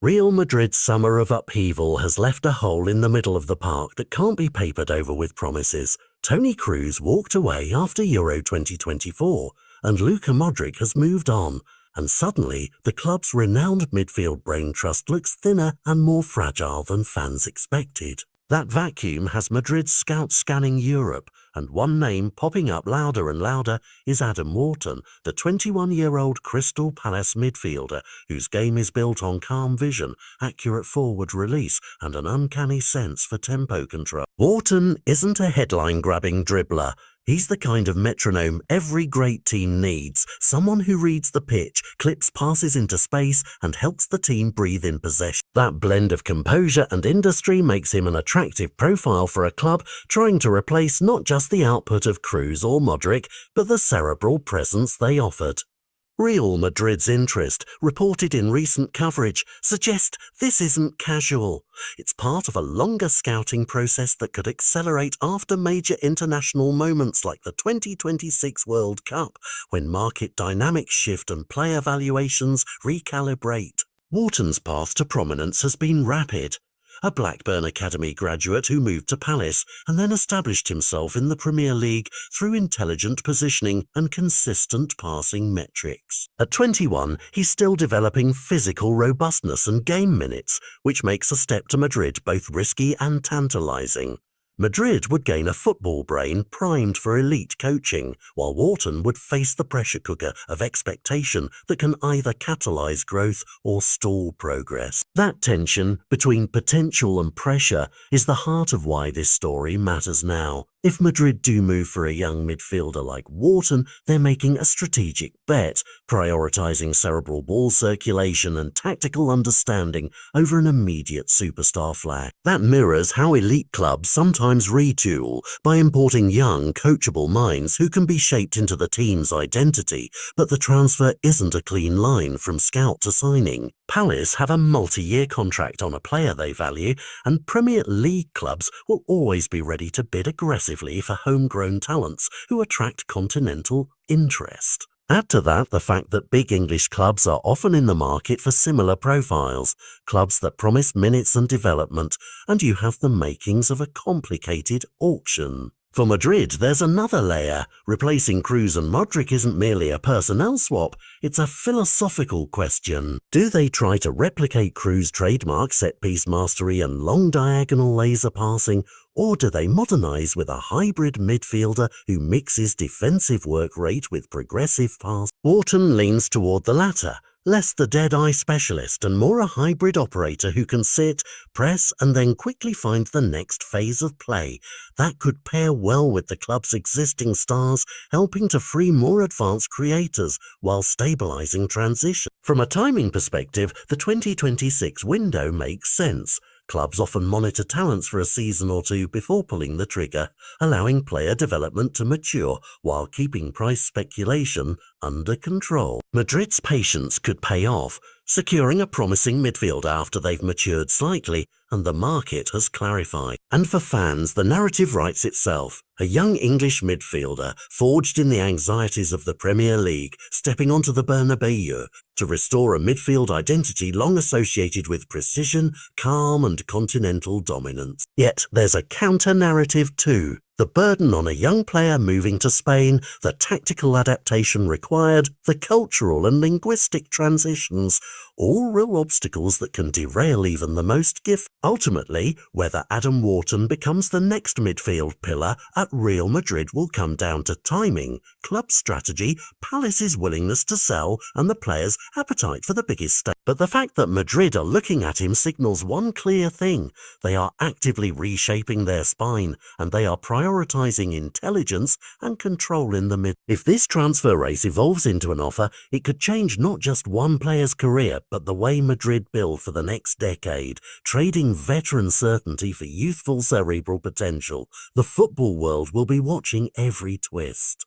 Real Madrid's summer of upheaval has left a hole in the middle of the park that can't be papered over with promises. Toni Kroos walked away after Euro 2024, and Luka Modric has moved on, and suddenly the club's renowned midfield brain trust looks thinner and more fragile than fans expected. That vacuum has Madrid's scouts scanning Europe, and one name popping up louder and louder is Adam Wharton, the 21-year-old Crystal Palace midfielder whose game is built on calm vision, accurate forward release, and an uncanny sense for tempo control. Wharton isn't a headline-grabbing dribbler. He's the kind of metronome every great team needs, someone who reads the pitch, clips passes into space, and helps the team breathe in possession. That blend of composure and industry makes him an attractive profile for a club trying to replace not just the output of Kroos or Modric, but the cerebral presence they offered. Real Madrid's interest, reported in recent coverage, suggests this isn't casual. It's part of a longer scouting process that could accelerate after major international moments like the 2026 World Cup, when market dynamics shift and player valuations recalibrate. Wharton's path to prominence has been rapid. A Blackburn Academy graduate who moved to Palace and then established himself in the Premier League through intelligent positioning and consistent passing metrics. At 21, he's still developing physical robustness and game minutes, which makes a step to Madrid both risky and tantalising. Madrid would gain a football brain primed for elite coaching, while Wharton would face the pressure cooker of expectation that can either catalyse growth or stall progress. That tension between potential and pressure is the heart of why this story matters now. If Madrid do move for a young midfielder like Wharton, they're making a strategic bet, prioritising cerebral ball circulation and tactical understanding over an immediate superstar flag. That mirrors how elite clubs sometimes retool by importing young, coachable minds who can be shaped into the team's identity, but the transfer isn't a clean line from scout to signing. Palace have a multi-year contract on a player they value, and Premier League clubs will always be ready to bid aggressively for homegrown talents who attract continental interest. Add to that the fact that big English clubs are often in the market for similar profiles, clubs that promise minutes and development, and you have the makings of a complicated auction. For Madrid, there's another layer. Replacing Kroos and Modric isn't merely a personnel swap, it's a philosophical question. Do they try to replicate Kroos' trademark set-piece mastery and long diagonal laser passing, or do they modernise with a hybrid midfielder who mixes defensive work rate with progressive pass? Wharton leans toward the latter, less the dead-eye specialist and more a hybrid operator who can sit, press, and then quickly find the next phase of play. That could pair well with the club's existing stars, helping to free more advanced creators while stabilising transition. From a timing perspective, the 2026 window makes sense. Clubs often monitor talents for a season or two before pulling the trigger, allowing player development to mature while keeping price speculation under control. Madrid's patience could pay off, securing a promising midfielder after they've matured slightly and the market has clarified. And for fans, the narrative writes itself. A young English midfielder, forged in the anxieties of the Premier League, stepping onto the Bernabeu to restore a midfield identity long associated with precision, calm, and continental dominance. Yet there's a counter-narrative too. The burden on a young player moving to Spain, the tactical adaptation required, the cultural and linguistic transitions, all real obstacles that can derail even the most gifted. Ultimately, whether Adam Wharton becomes the next midfield pillar at Real Madrid will come down to timing, club strategy, Palace's willingness to sell, and the player's appetite for the biggest stake. But the fact that Madrid are looking at him signals one clear thing. They are actively reshaping their spine, and they are prioritising intelligence and control in the mid. If this transfer race evolves into an offer, it could change not just one player's career, but the way Madrid build for the next decade, trading veteran certainty for youthful cerebral potential. The football world will be watching every twist.